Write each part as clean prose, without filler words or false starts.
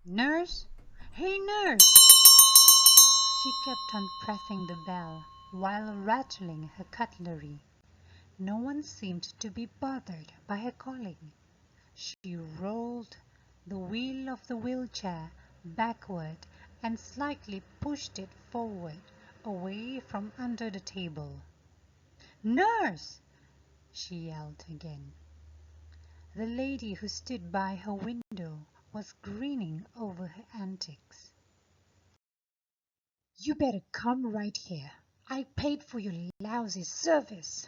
Nurse? Hey, nurse! She kept on pressing the bell while rattling her cutlery. No one seemed to be bothered by her calling. She rolled the wheel of the wheelchair backward and slightly pushed it forward, away from under the table. "Nurse!" she yelled again. The lady who stood by her window was grinning over her antics. "You better come right here. I paid for your lousy service."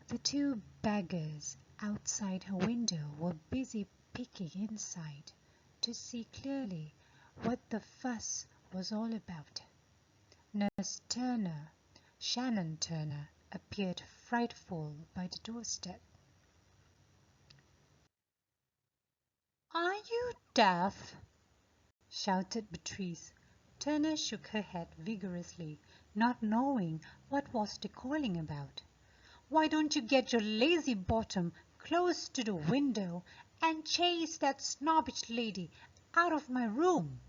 The two beggars outside her window were busy peeking inside to see clearly what the fuss was all about. Nurse Turner, Shannon Turner, appeared frightful by the doorstep. "Are you deaf?" shouted Beatrice. Turner shook her head vigorously, not knowing what was the calling about. "Why don't you get your lazy bottom close to the window and chase that snobbish lady out of my room?"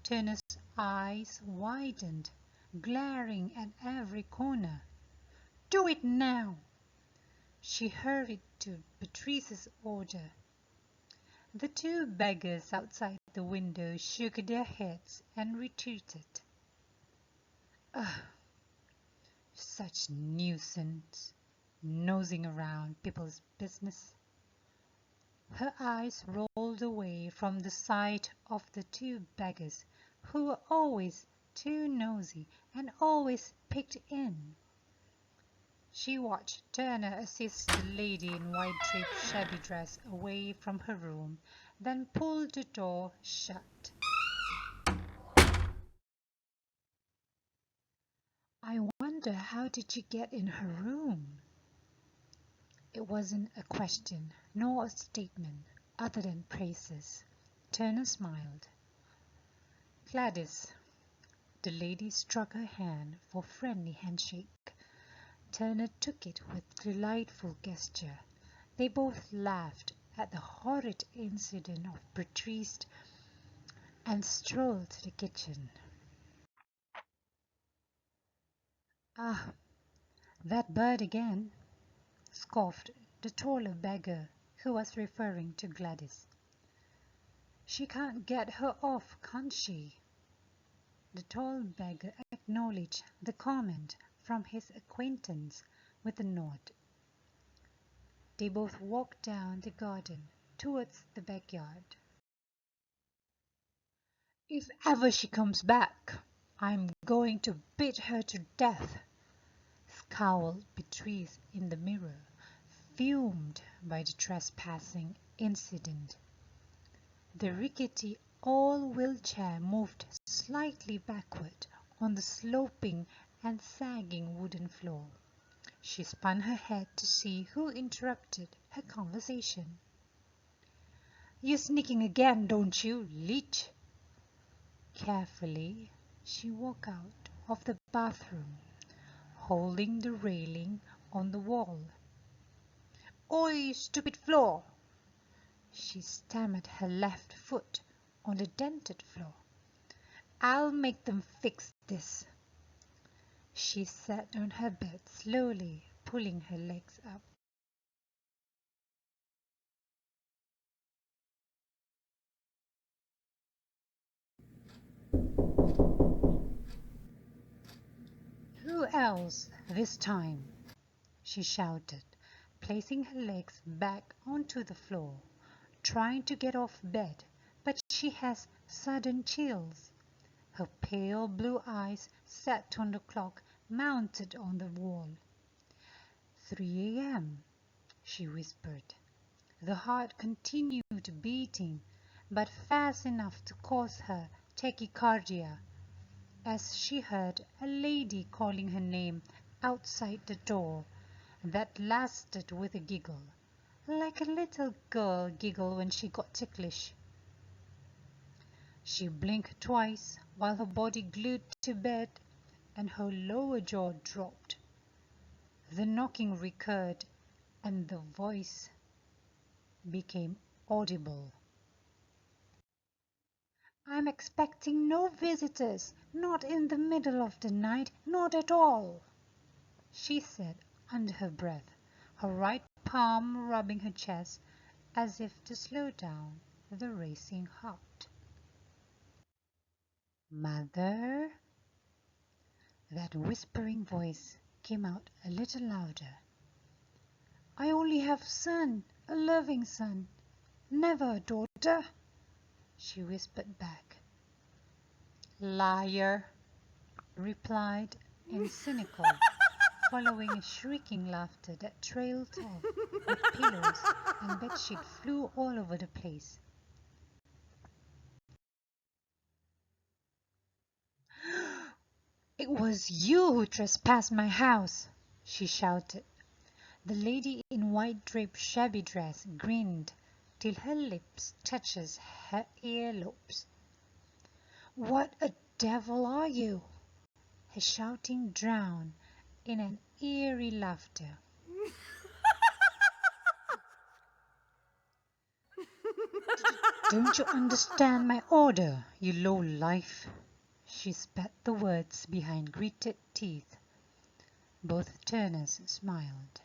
Turner's eyes widened, glaring at every corner. "Do it now!" She hurried to Beatrice's order. The two beggars outside the window shook their heads and retreated. "Ugh! Such nuisance, nosing around people's business." Her eyes rolled away from the sight of the two beggars, who were always too nosy and always picked in. She watched Turner assist the lady in white draped shabby dress away from her room, then pulled the door shut. "I wonder how did you get in her room?" It wasn't a question, nor a statement, other than praises. Turner smiled. "Gladys." The lady struck her hand for friendly handshake. Turner took it with delightful gesture. They both laughed at the horrid incident of Beatrice and strolled to the kitchen. "Ah, that bird again," scoffed the taller beggar, who was referring to Gladys. "She can't get her off, can't she?" The tall beggar acknowledged the comment from his acquaintance with a nod. They both walked down the garden towards the backyard. "If ever she comes back, I'm going to beat her to death," scowled Beatrice in the mirror, fumed by the trespassing incident. The rickety all-wheelchair moved slightly backward on the sloping and sagging wooden floor. She spun her head to see who interrupted her conversation. "You sneaking again, don't you, leech?" Carefully, she walked out of the bathroom, holding the railing on the wall. "Oi, stupid floor!" She stamped her left foot on the dented floor. "I'll make them fix this." She sat on her bed slowly, pulling her legs up. "Who else this time?" she shouted, placing her legs back onto the floor, trying to get off bed, but she has sudden chills. Her pale blue eyes set on the clock mounted on the wall. 3 a.m., she whispered. The heart continued beating, but fast enough to cause her tachycardia, as she heard a lady calling her name outside the door. That lasted with a giggle, like a little girl giggle when she got ticklish. She blinked twice while her body glued to bed and her lower jaw dropped. The knocking recurred and the voice became audible. I'm expecting no visitors, not in the middle of the night, not at all, she said under her breath, her right palm rubbing her chest as if to slow down the racing heart. Mother? That whispering voice came out a little louder. I only have son, a loving son, never a daughter, she whispered back. Liar, replied in cynical, following a shrieking laughter that trailed off with pillows and bedsheet flew all over the place. It was you who trespassed my house, she shouted. The lady in white draped shabby dress grinned till her lips touched her earlobes. What a devil are you? Her shouting drowned in an eerie laughter. Don't you understand my order, you low life? She spat the words behind gritted teeth. Both Turners smiled.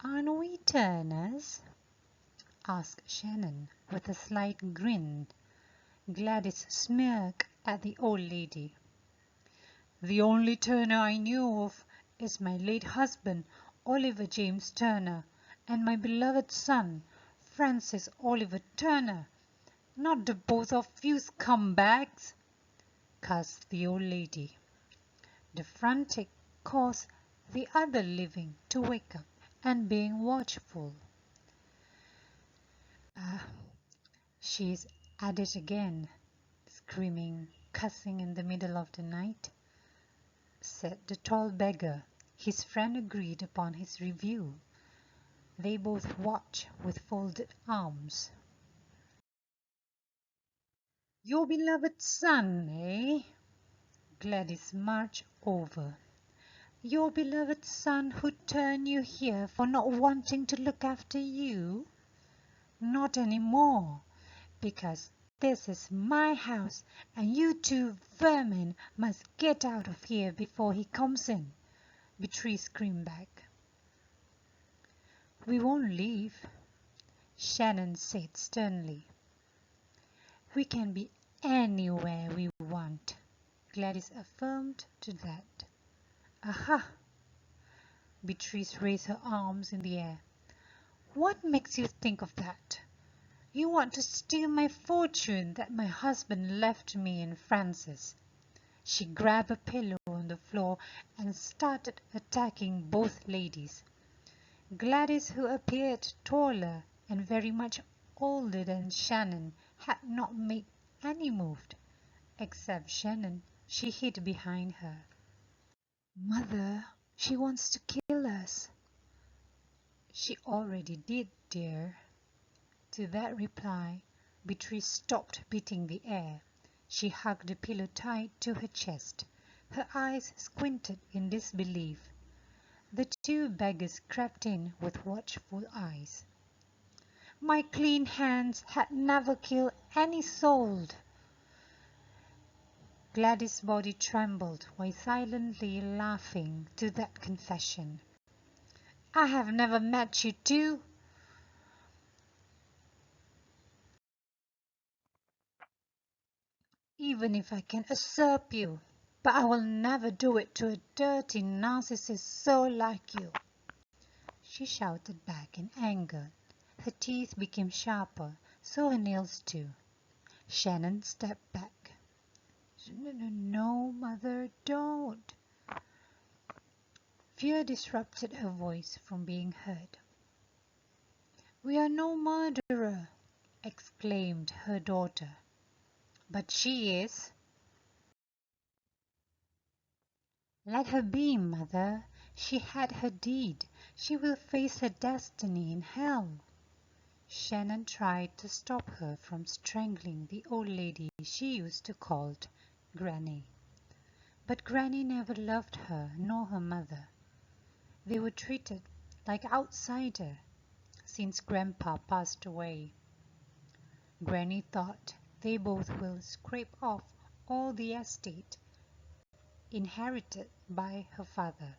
Aren't we Turners? Asked Shannon with a slight grin. Gladys smirked at the old lady. The only Turner I knew of is my late husband, Oliver James Turner, and my beloved son, Francis Oliver Turner. Not the both of you scumbags, cussed the old lady. The frantic caused the other living to wake up and being watchful. She's at it again, screaming, cussing in the middle of the night, said the tall beggar. His friend agreed upon his review. They both watched with folded arms. Your beloved son, eh? Gladys marched over. Your beloved son who turned you here for not wanting to look after you? Not anymore, because this is my house, and you two vermin must get out of here before he comes in, Beatrice screamed back. We won't leave, Shannon said sternly. We can be anywhere we want, Gladys affirmed to that. Aha! Beatrice raised her arms in the air. What makes you think of that? You want to steal my fortune that my husband left me in Francis. She grabbed a pillow on the floor and started attacking both ladies. Gladys, who appeared taller and very much older than Shannon, had not made any move. Except Shannon, she hid behind her. Mother, she wants to kill us. She already did, dear. To that reply, Beatrice stopped beating the air. She hugged the pillow tight to her chest. Her eyes squinted in disbelief. The two beggars crept in with watchful eyes. My clean hands had never killed any soul. Gladys' body trembled while silently laughing to that confession. I have never met you two. Even if I can usurp you, but I will never do it to a dirty narcissist soul like you, she shouted back in anger. Her teeth became sharper, so her nails too. Shannon stepped back. No, Mother, don't. Fear disrupted her voice from being heard. We are no murderer, exclaimed her daughter. But she is. Let her be, Mother. She had her deed. She will face her destiny in hell. Shannon tried to stop her from strangling the old lady she used to call Granny. But Granny never loved her nor her mother. They were treated like outsiders since Grandpa passed away. Granny thought They both will scrape off all the estate inherited by her father.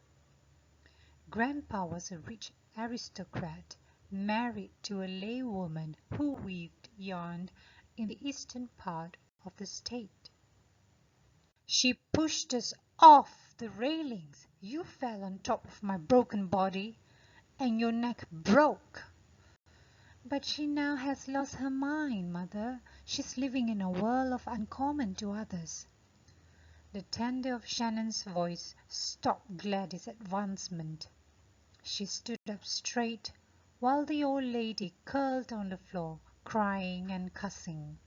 Grandpa was a rich aristocrat, married to a laywoman who weaved yarn in the eastern part of the state. She pushed us off the railings. You fell on top of my broken body, and your neck broke. But she now has lost her mind, Mother. She's living in a world of uncommon to others. The tender of Shannon's voice stopped Gladys' advancement. She stood up straight, while the old lady curled on the floor, crying and cussing.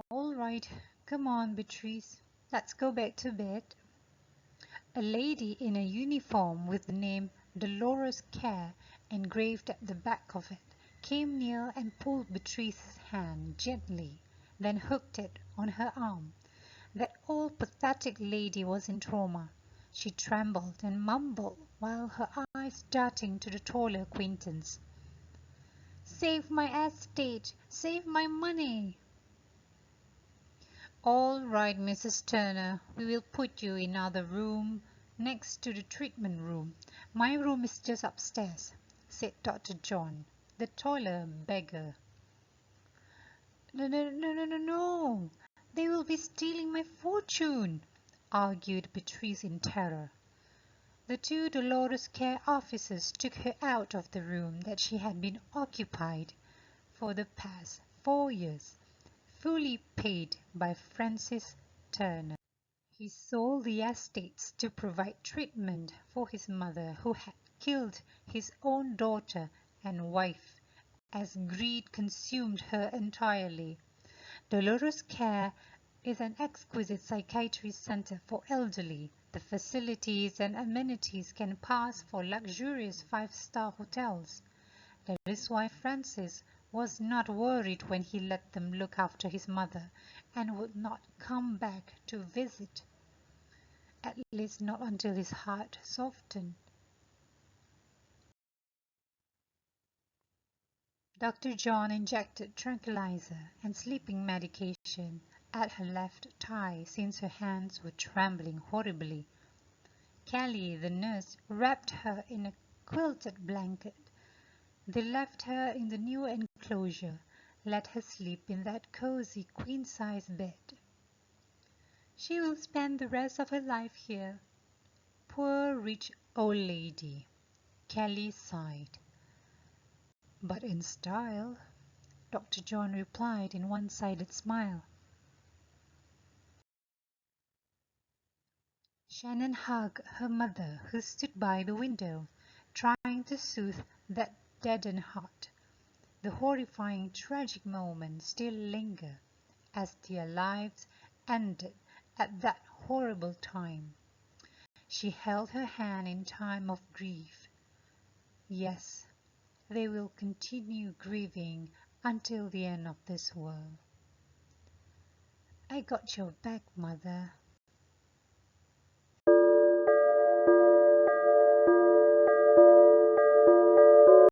All right, come on, Beatrice. Let's go back to bed. A lady in a uniform with the name Dolores Care engraved at the back of it came near and pulled Beatrice's hand gently, then hooked it on her arm. That old pathetic lady was in trauma. She trembled and mumbled while her eyes darting to the taller acquaintance. "Save my estate! Save my money!" "All right, Mrs. Turner, we will put you in another room next to the treatment room. My room is just upstairs," said Dr. John, the taller beggar. No, no, no, no, no, no. They will be stealing my fortune, argued Beatrice in terror. The two Dolores Care officers took her out of the room that she had been occupied for the past 4 years, fully paid by Francis Turner. He sold the estates to provide treatment for his mother, who had killed his own daughter and wife, as greed consumed her entirely. Dolores Care is an exquisite psychiatry center for elderly. The facilities and amenities can pass for luxurious 5-star hotels. That is why Francis was not worried when he let them look after his mother, and would not come back to visit, at least not until his heart softened. Dr. John injected tranquilizer and sleeping medication at her left thigh since her hands were trembling horribly. Kelly, the nurse, wrapped her in a quilted blanket. They left her in the new enclosure, let her sleep in that cozy queen-size bed. She will spend the rest of her life here. Poor rich old lady, Kelly sighed. But in style, Dr. John replied in one-sided smile. Shannon hugged her mother, who stood by the window, trying to soothe that deadened heart. The horrifying, tragic moments still linger, as their lives ended at that horrible time. She held her hand in time of grief. Yes, they will continue grieving until the end of this world. "I got your back, Mother,"